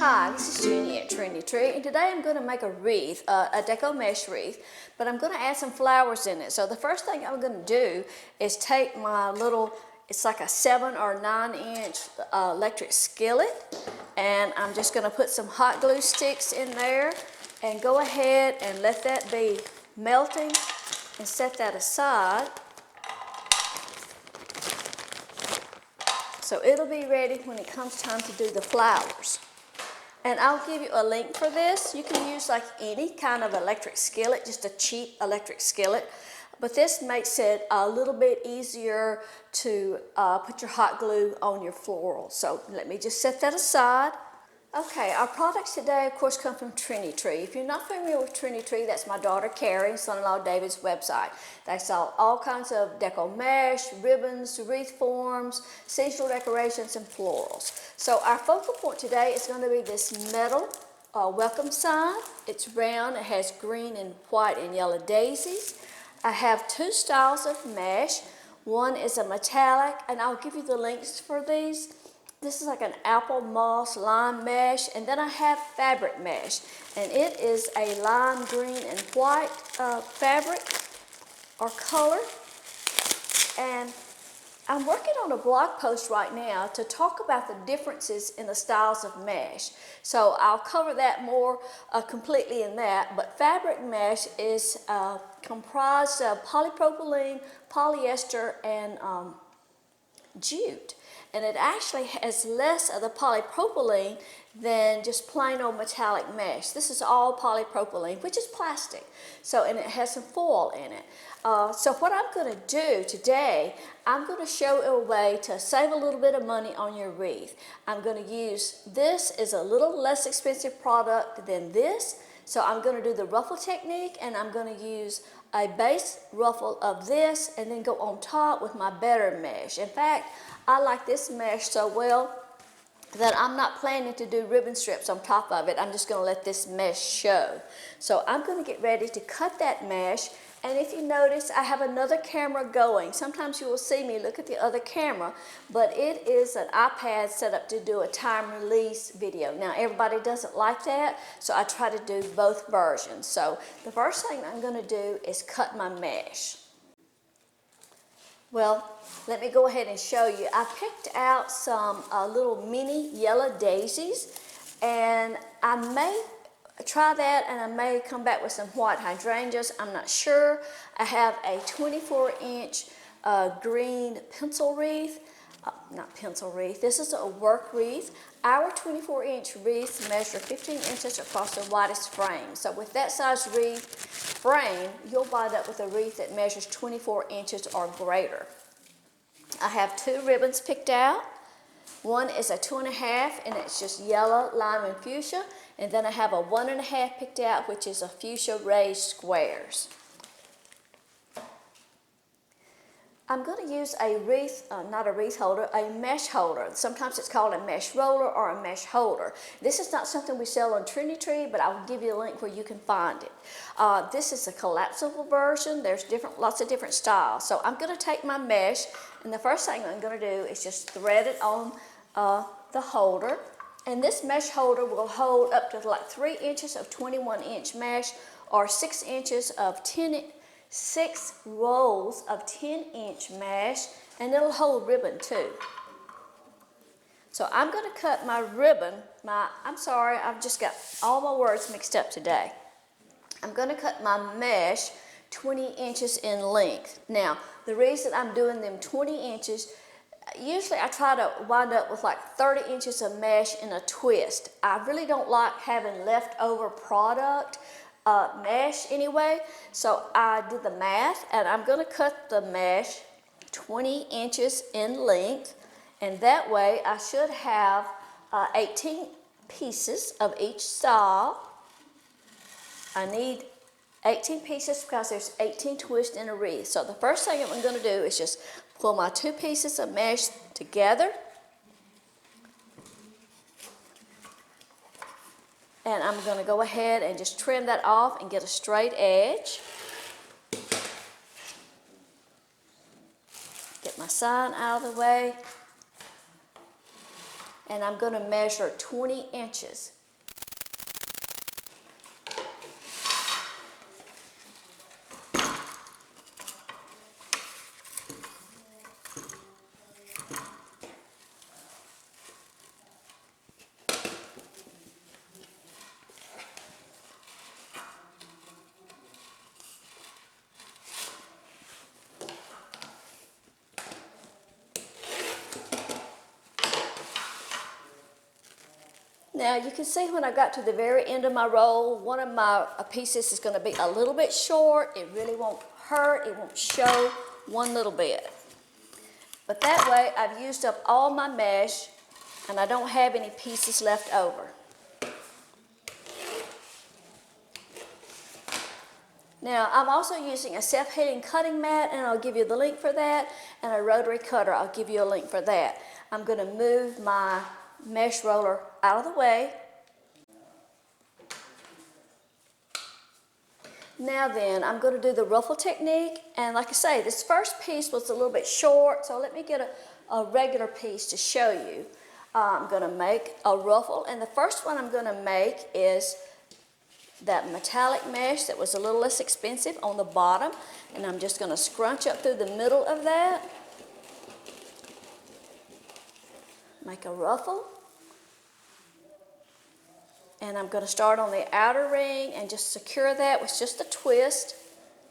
Hi, this is Jenny at Trendy Tree, and today I'm going to make a wreath, a Deco Mesh wreath, but I'm going to add some flowers in it. So the first thing I'm going to do is take my little, it's like a 7 or 9 inch electric skillet, and I'm just going to put some hot glue sticks in there and go ahead and let that be melting and set that aside. So it'll be ready when it comes time to do the flowers. And I'll give you a link for this. You can use like any kind of electric skillet, just a cheap electric skillet. But this makes it a little bit easier to put your hot glue on your floral. So let me just set that aside. Okay, our products today, of course, come from Trendy Tree. If you're not familiar with Trendy Tree, that's my daughter Carrie and son-in-law David's website. They sell all kinds of Deco Mesh, ribbons, wreath forms, seasonal decorations, and florals. So our focal point today is going to be this metal welcome sign. It's round, it has green and white and yellow daisies. I have 2 styles of mesh. One is a metallic, and I'll give you the links for these. This is like an apple moss lime mesh, and then I have fabric mesh, and it is a lime green and white fabric or color. And I'm working on a blog post right now to talk about the differences in the styles of mesh. So I'll cover that more completely in that, but fabric mesh is comprised of polypropylene, polyester, and jute. And it actually has less of the polypropylene than just plain old metallic mesh. This is all polypropylene, which is plastic. So, and it has some foil in it. So what I'm going to do today, I'm going to show a way to save a little bit of money on your wreath. I'm going to use, this is a little less expensive product than this. So I'm going to do the Ruffle Technique, and I'm going to use a base ruffle of this and then go on top with my better mesh. In fact, I like this mesh so well that I'm not planning to do ribbon strips on top of it. I'm just going to let this mesh show. So I'm going to get ready to cut that mesh. And if you notice, I have another camera going. Sometimes you will see me look at the other camera, but it is an iPad set up to do a time release video. Now, everybody doesn't like that, so I try to do both versions. So the first thing I'm going to do is cut my mesh. Well, let me go ahead and show you. I picked out some little mini yellow daisies, and I may try that, and I may come back with some white hydrangeas. I'm not sure. I have a 24-inch green pencil wreath. Not pencil wreath. This is a work wreath. Our 24-inch wreaths measure 15 inches across the widest frame. So with that size wreath frame, you'll wind up with a wreath that measures 24 inches or greater. I have 2 ribbons picked out. One is a 2.5, and it's just yellow, lime, and fuchsia. And then I have a 1.5 picked out, which is a fuchsia raised squares. I'm going to use a wreath, not a wreath holder, a mesh holder. Sometimes it's called a mesh roller or a mesh holder. This is not something we sell on Trendy Tree, but I will give you a link where you can find it. This is a collapsible version. There's lots of different styles. So I'm going to take my mesh, and the first thing I'm going to do is just thread it on the holder. And this mesh holder will hold up to like 3 inches of 21-inch mesh, or 6 inches of 6 rolls of 10-inch mesh, and it'll hold ribbon too. So I'm going to cut my ribbon, I'm sorry, I've just got all my words mixed up today. I'm going to cut my mesh 20 inches in length. Now, the reason I'm doing them 20 inches, usually I try to wind up with like 30 inches of mesh in a twist. I really don't like having leftover product mesh anyway, so I did the math, and I'm going to cut the mesh 20 inches in length, and that way I should have 18 pieces of each style. I need 18 pieces because there's 18 twists in a wreath. So the first thing I'm going to do is just pull my 2 pieces of mesh together, and I'm going to go ahead and just trim that off and get a straight edge. Get my sign out of the way. and I'm going to measure 20 inches. Now you can see when I got to the very end of my roll, one of my pieces is going to be a little bit short. It really won't hurt, it won't show one little bit. But that way I've used up all my mesh and I don't have any pieces left over. Now I'm also using a self-heating cutting mat, and I'll give you the link for that, and a rotary cutter, I'll give you a link for that. I'm going to move my mesh roller out of the way. Now then, I'm going to do the ruffle technique, and like I say, this first piece was a little bit short, so let me get a regular piece to show you. I'm going to make a ruffle, and the first one I'm going to make is that metallic mesh that was a little less expensive on the bottom, and I'm just going to scrunch up through the middle of that. Make a ruffle. And I'm going to start on the outer ring and just secure that with just a twist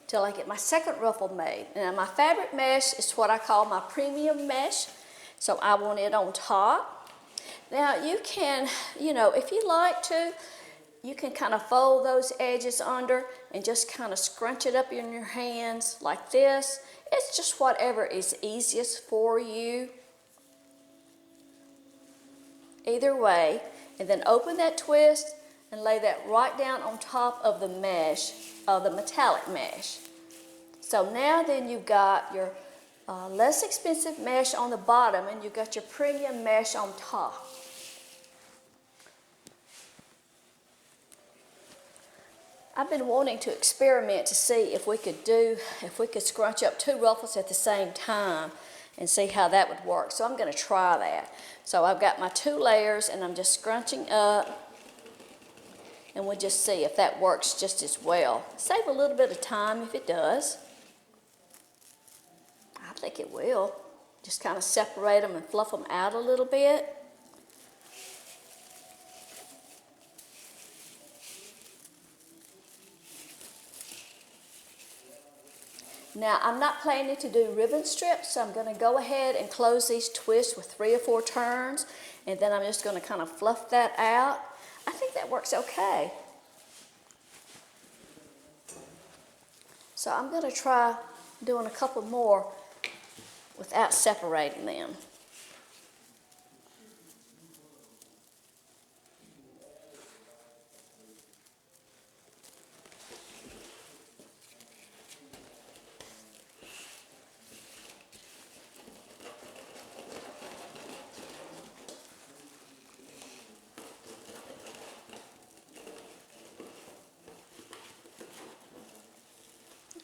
till I get my second ruffle made. Now my fabric mesh is what I call my premium mesh, so I want it on top. Now you can, if you like to, you can kind of fold those edges under and just kind of scrunch it up in your hands like this. It's just whatever is easiest for you. Either way, and then open that twist and lay that right down on top of the mesh, of the metallic mesh. So now then you've got your less expensive mesh on the bottom, and you've got your premium mesh on top. I've been wanting to experiment to see if we could scrunch up two ruffles at the same time and see how that would work. So I'm going to try that. So I've got my two layers, and I'm just scrunching up, and we'll just see if that works just as well. Save a little bit of time if it does. I think it will. Just kind of separate them and fluff them out a little bit. Now, I'm not planning to do ribbon strips, so I'm going to go ahead and close these twists with 3 or 4 turns, and then I'm just going to kind of fluff that out. I think that works okay. So I'm going to try doing a couple more without separating them.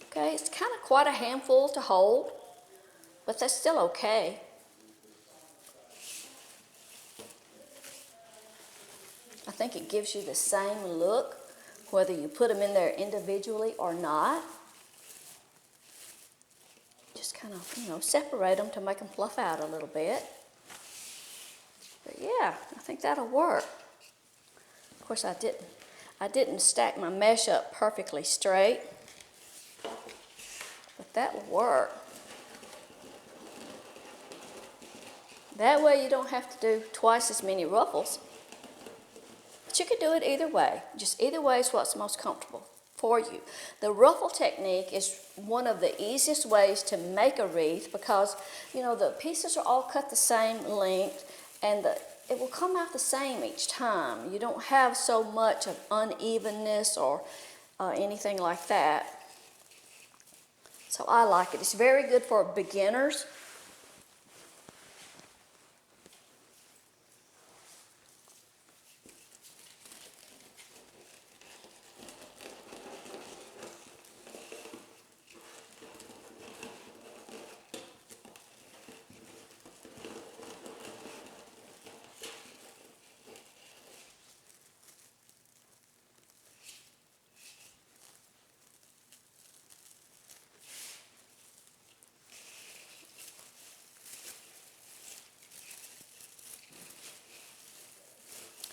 Okay, it's kind of quite a handful to hold, but that's still okay. I think it gives you the same look, whether you put them in there individually or not. Just kind of, separate them to make them fluff out a little bit. But yeah, I think that'll work. Of course, I didn't stack my mesh up perfectly straight, but that will work. That way you don't have to do twice as many ruffles. But you could do it either way. Just either way is what's most comfortable for you. The ruffle technique is one of the easiest ways to make a wreath because, the pieces are all cut the same length, and it will come out the same each time. You don't have so much of unevenness or anything like that. So I like it. It's very good for beginners.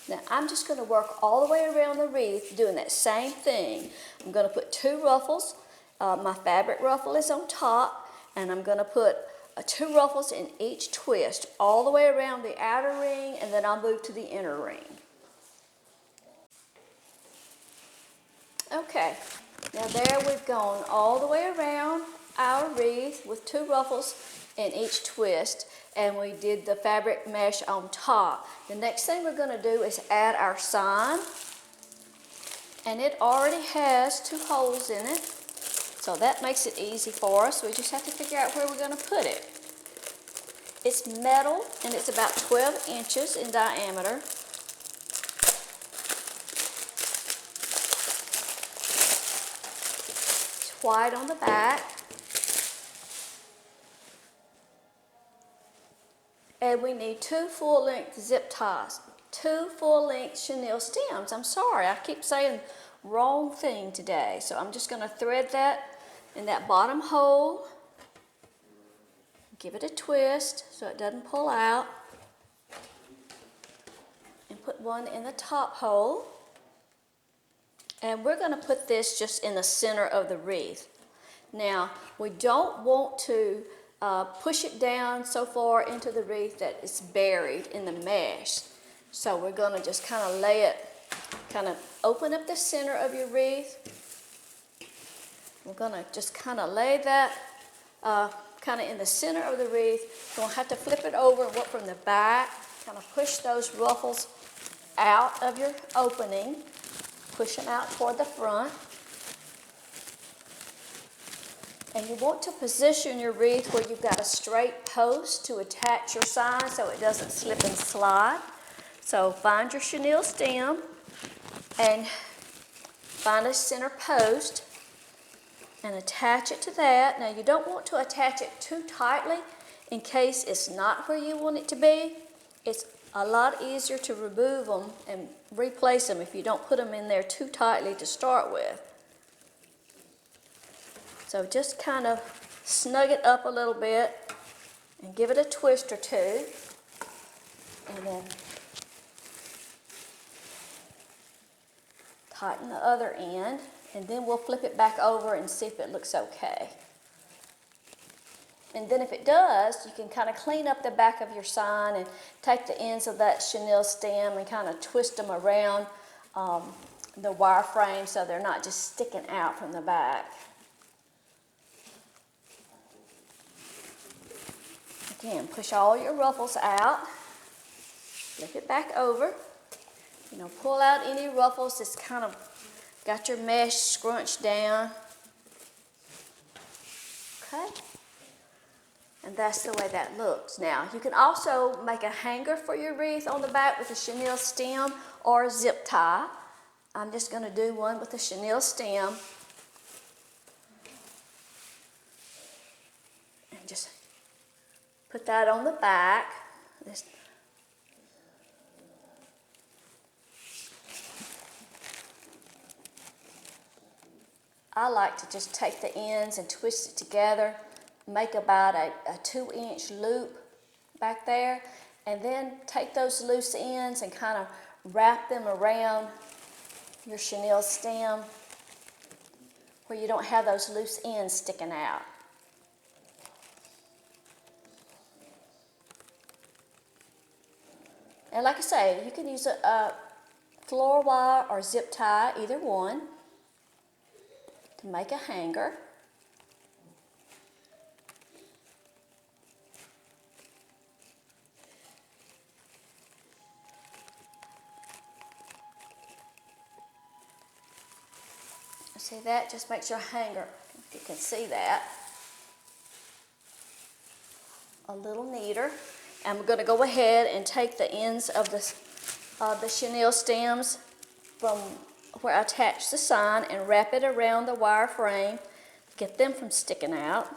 Now I'm just going to work all the way around the wreath doing that same thing. I'm going to put 2 ruffles. My fabric ruffle is on top, and I'm going to put 2 ruffles in each twist all the way around the outer ring, and then I'll move to the inner ring. Okay, now there we've gone all the way around our wreath with 2 ruffles in each twist, and we did the fabric mesh on top. The next thing we're going to do is add our sign, and it already has 2 holes in it, so that makes it easy for us. We just have to figure out where we're going to put it. It's metal, and it's about 12 inches in diameter. It's white on the back. And we need 2 full-length zip ties, 2 full-length chenille stems. I'm sorry, I keep saying wrong thing today. So I'm just going to thread that in that bottom hole. Give it a twist so it doesn't pull out. And put one in the top hole. And we're going to put this just in the center of the wreath. Now, we don't want to push it down so far into the wreath that it's buried in the mesh. So we're going to just kind of lay it, kind of open up the center of your wreath. We're going to just kind of lay that kind of in the center of the wreath. You're going to have to flip it over and work from the back. Kind of push those ruffles out of your opening. Push them out toward the front. And you want to position your wreath where you've got a straight post to attach your sign so it doesn't slip and slide. So find your chenille stem and find a center post and attach it to that. Now you don't want to attach it too tightly in case it's not where you want it to be. It's a lot easier to remove them and replace them if you don't put them in there too tightly to start with. So just kind of snug it up a little bit and give it a twist or two. And then tighten the other end. And then we'll flip it back over and see if it looks okay. And then if it does, you can kind of clean up the back of your sign and take the ends of that chenille stem and kind of twist them around the wire frame so they're not just sticking out from the back. Again, push all your ruffles out, flip it back over, pull out any ruffles that's kind of got your mesh scrunched down. Okay, and that's the way that looks. Now, you can also make a hanger for your wreath on the back with a chenille stem or a zip tie. I'm just going to do one with a chenille stem. And just put that on the back. I like to just take the ends and twist it together, make about a 2-inch loop back there, and then take those loose ends and kind of wrap them around your chenille stem where you don't have those loose ends sticking out. And like I say, you can use a floral wire or zip tie, either one, to make a hanger. See that? Just makes your hanger, if you can see that, a little neater. And we're going to go ahead and take the ends of the chenille stems from where I attach the sign and wrap it around the wire frame to get them from sticking out.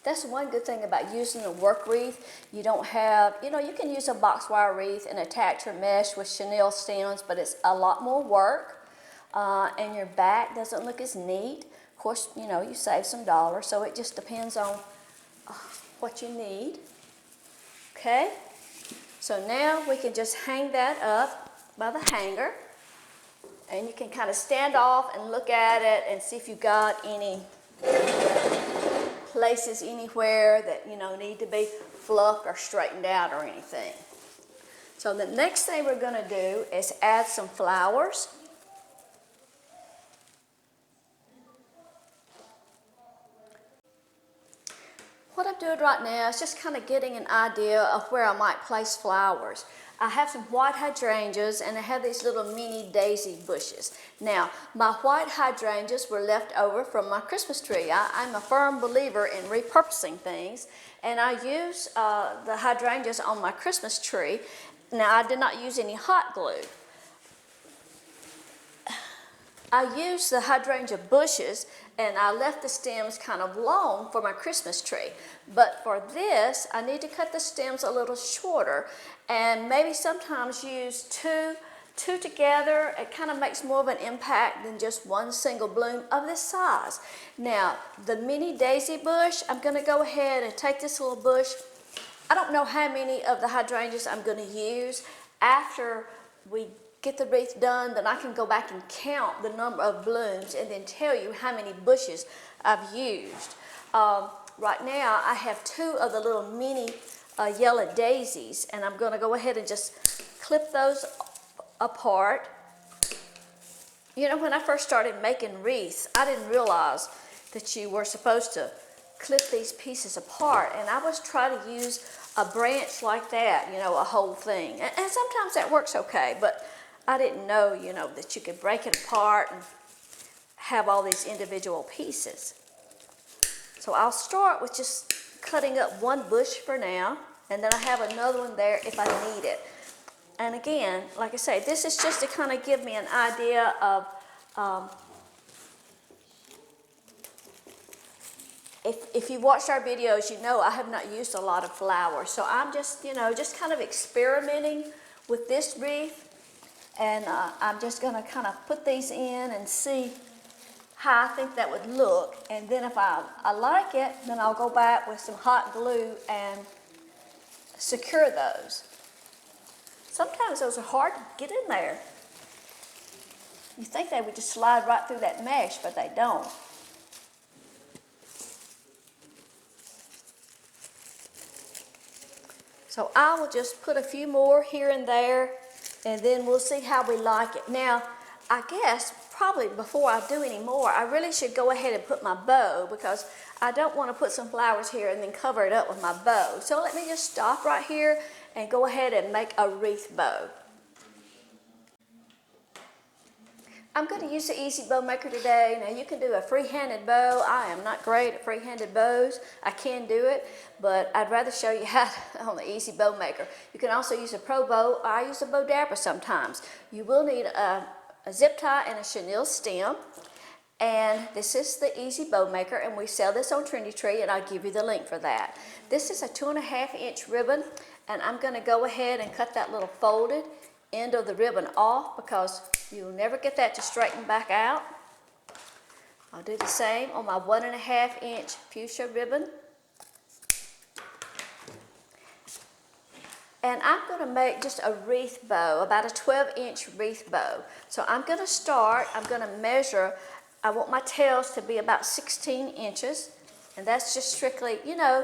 That's one good thing about using a work wreath. You don't have, you can use a box wire wreath and attach your mesh with chenille stems, but it's a lot more work, and your back doesn't look as neat. Of course, you save some dollars, so it just depends on what you need. Okay, so now we can just hang that up by the hanger, and you can kind of stand off and look at it and see if you got any places anywhere that need to be fluffed or straightened out or anything. So the next thing we're going to do is add some flowers. What I'm doing right now is just kind of getting an idea of where I might place flowers. I have some white hydrangeas and I have these little mini daisy bushes. Now, my white hydrangeas were left over from my Christmas tree. I'm a firm believer in repurposing things, and I use the hydrangeas on my Christmas tree. Now, I did not use any hot glue. I used the hydrangea bushes and I left the stems kind of long for my Christmas tree. But for this, I need to cut the stems a little shorter and maybe sometimes use two together. It kind of makes more of an impact than just one single bloom of this size. Now, the mini daisy bush, I'm going to go ahead and take this little bush. I don't know how many of the hydrangeas I'm going to use. After we get the wreath done, then I can go back and count the number of blooms and then tell you how many bushes I've used. Right now I have 2 of the little mini yellow daisies, and I'm going to go ahead and just clip those apart. When I first started making wreaths, I didn't realize that you were supposed to clip these pieces apart, and I was trying to use a branch like that, a whole thing, and sometimes that works okay, but I didn't know, that you could break it apart and have all these individual pieces. So I'll start with just cutting up one bush for now, and then I have another one there if I need it. And again, like I say, this is just to kind of give me an idea of if you've watched our videos, I have not used a lot of flowers. So I'm just, just kind of experimenting with this wreath. And I'm just going to kind of put these in and see how I think that would look. And then if I like it, then I'll go back with some hot glue and secure those. Sometimes those are hard to get in there. You think they would just slide right through that mesh, but they don't. So I will just put a few more here and there, and then we'll see how we like it. Now, I guess probably before I do any more, I really should go ahead and put my bow, because I don't want to put some flowers here and then cover it up with my bow. So let me just stop right here and go ahead and make a wreath bow. I'm going to use the Easy Bow Maker today. Now you can do a free-handed bow. I am not great at free-handed bows. I can do it, but I'd rather show you how on the Easy Bow Maker. You can also use a pro bow. I use a bow dabber sometimes. You will need a zip tie and a chenille stem. And this is the Easy Bow Maker, and we sell this on Trendy Tree, and I'll give you the link for that. This is a 2.5-inch ribbon, and I'm going to go ahead and cut that little folded end of the ribbon off, because you'll never get that to straighten back out. I'll do the same on my 1.5-inch fuchsia ribbon. And I'm going to make just a wreath bow, about a 12-inch wreath bow. So I'm going to measure, I want my tails to be about 16 inches. And that's just strictly, you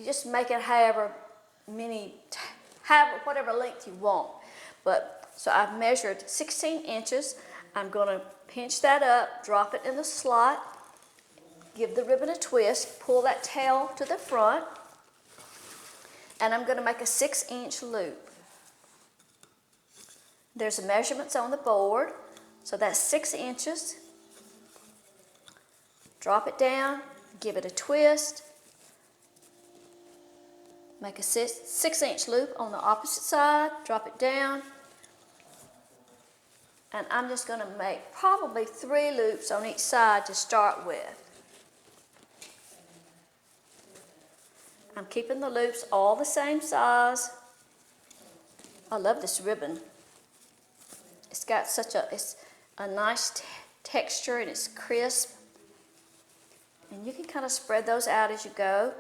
just make it however whatever length you want. But so I've measured 16 inches. I'm going to pinch that up, drop it in the slot, give the ribbon a twist, pull that tail to the front, and I'm going to make a 6-inch loop. There's the measurements on the board, so that's 6 inches. Drop it down, give it a twist, make a 6-inch loop on the opposite side, drop it down, and I'm just going to make probably 3 loops on each side to start with. I'm keeping the loops all the same size. I love this ribbon. It's got it's a nice texture, and it's crisp. And you can kind of spread those out as you go.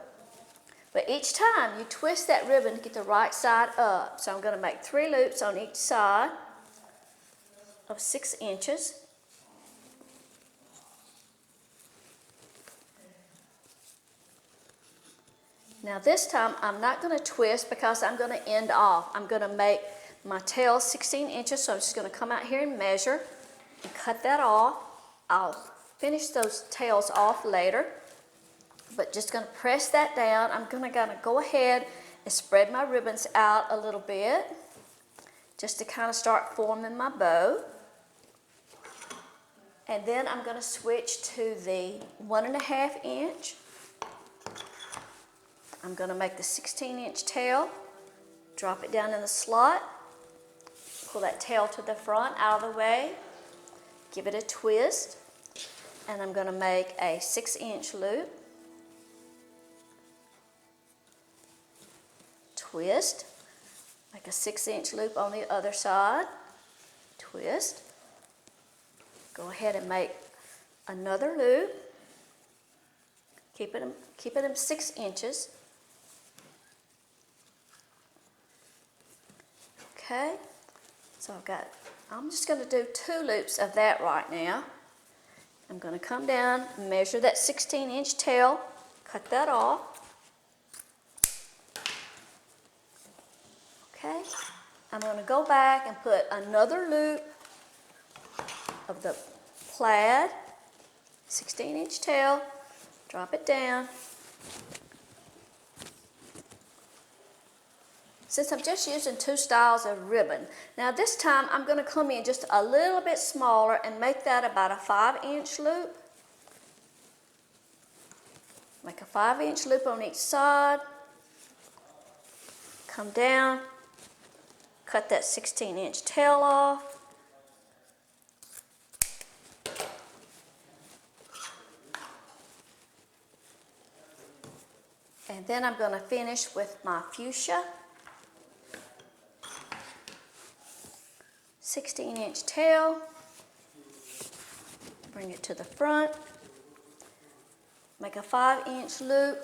But each time you twist that ribbon to get the right side up. So I'm going to make 3 loops on each side of 6 inches. Now this time I'm not going to twist because I'm going to end off. I'm going to make my tail 16 inches, so I'm just going to come out here and measure and cut that off. I'll finish those tails off later, but just going to press that down. I'm going to go ahead and spread my ribbons out a little bit just to kind of start forming my bow. And then I'm going to switch to the 1.5 inch. I'm going to make the 16-inch tail, drop it down in the slot, pull that tail to the front out of the way, give it a twist, and I'm going to make a 6-inch loop, twist, make a 6-inch loop on the other side, twist, go ahead and make another loop, keep it in 6 inches. Okay, so I'm just going to do 2 loops of that right now. I'm going to come down, measure that 16-inch tail, cut that off. Okay, I'm going to go back and put another loop of the plaid, 16-inch tail, drop it down. Since I'm just using 2 styles of ribbon, now this time I'm going to come in just a little bit smaller and make that about a 5-inch loop. Make a 5-inch loop on each side, come down, cut that 16-inch tail off. And then I'm going to finish with my fuchsia. 16-inch tail, bring it to the front, make a 5-inch loop,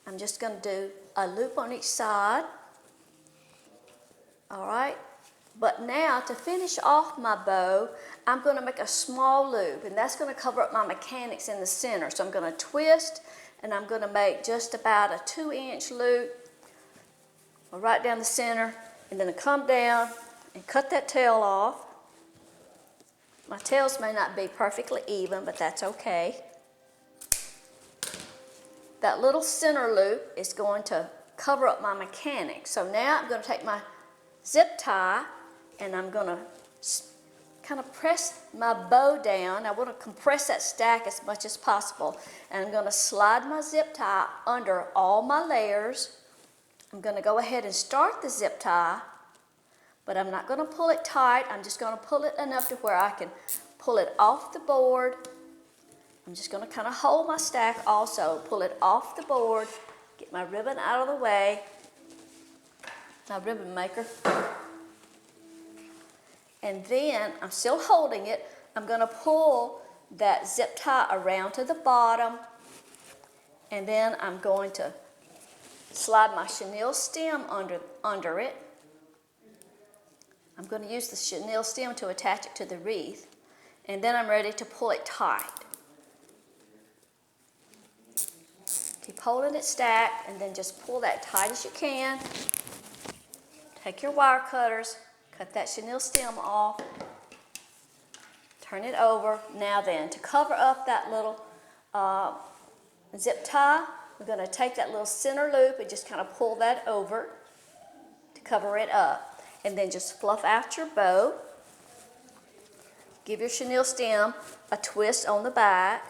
I'm just going to do a loop on each side, alright, but now to finish off my bow, I'm going to make a small loop, and that's going to cover up my mechanics in the center, so I'm going to twist, and I'm going to make just about a 2-inch loop right down the center, and then I come down and cut that tail off. My tails may not be perfectly even, but that's okay. That little center loop is going to cover up my mechanics. So now I'm going to take my zip tie and I'm going to kind of press my bow down. I want to compress that stack as much as possible. And I'm going to slide my zip tie under all my layers. I'm going to go ahead and start the zip tie, but I'm not going to pull it tight. I'm just going to pull it enough to where I can pull it off the board. I'm just going to kind of hold my stack also, pull it off the board, get my ribbon out of the way, my ribbon maker. And then I'm still holding it. I'm going to pull that zip tie around to the bottom, and then I'm going to slide my chenille stem under it. I'm going to use the chenille stem to attach it to the wreath, and then I'm ready to pull it tight. Keep holding it stacked, and then just pull that tight as you can. Take your wire cutters, cut that chenille stem off, turn it over. Now then, to cover up that little zip tie, we're going to take that little center loop and just kind of pull that over to cover it up. And then just fluff out your bow. Give your chenille stem a twist on the back.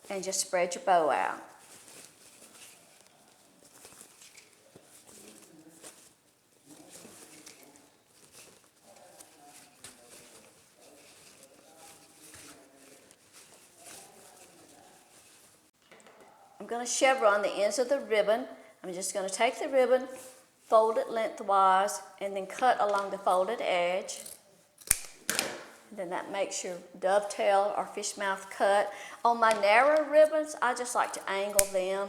And just spread your bow out. I'm going to chevron the ends of the ribbon. I'm just going to take the ribbon, fold it lengthwise, and then cut along the folded edge. And then that makes your dovetail or fish mouth cut. On my narrow ribbons, I just like to angle them.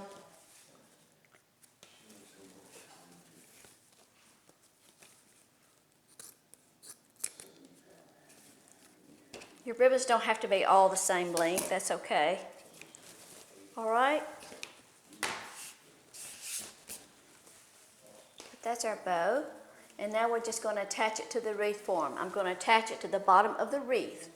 Your ribbons don't have to be all the same length, that's okay. All right. That's our bow. And now we're just going to attach it to the wreath form. I'm going to attach it to the bottom of the wreath.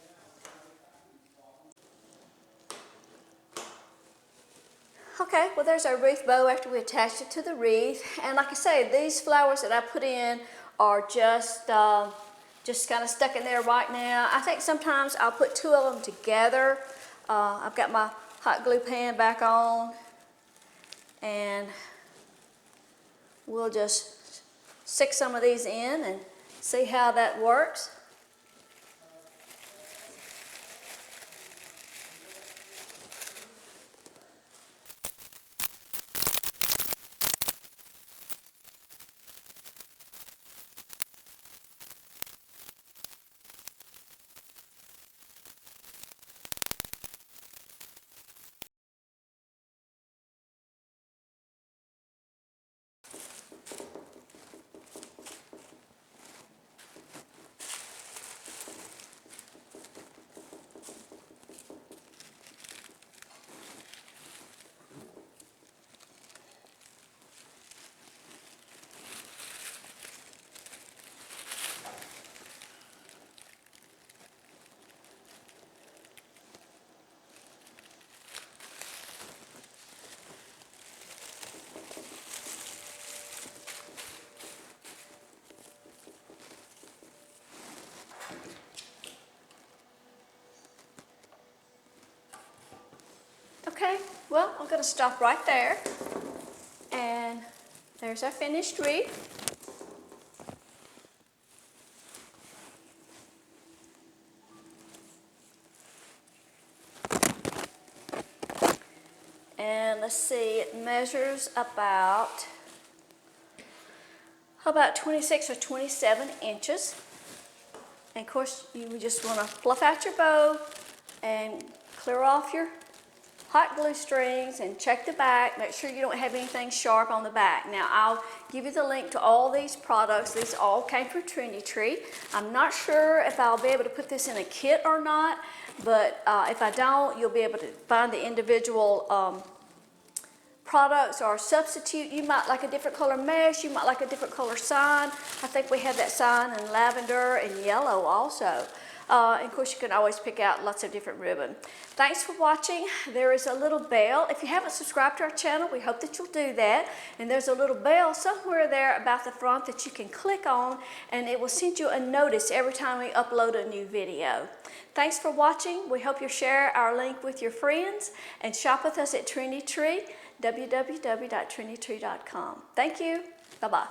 Okay, well there's our wreath bow after we attached it to the wreath. And like I say, these flowers that I put in are just kind of stuck in there right now. I think sometimes I'll put two of them together. I've got my hot glue pan back on, and we'll just stick some of these in and see how that works. Okay, well, I'm going to stop right there. And there's our finished wreath. And let's see, it measures about 26 or 27 inches. And of course, you just want to fluff out your bow and clear off your hot glue strings and check the back. Make sure you don't have anything sharp on the back. Now, I'll give you the link to all these products. These all came from Trendy Tree. I'm not sure if I'll be able to put this in a kit or not, but if I don't, you'll be able to find the individual products or substitute. You might like a different color mesh, you might like a different color sign. I think we have that sign in lavender and yellow also. And of course, you can always pick out lots of different ribbon. Thanks for watching. There is a little bell. If you haven't subscribed to our channel, we hope that you'll do that. And there's a little bell somewhere there about the front that you can click on, and it will send you a notice every time we upload a new video. Thanks for watching. We hope you'll share our link with your friends and shop with us at Trendy Tree, www.trendytree.com. Thank you. Bye-bye.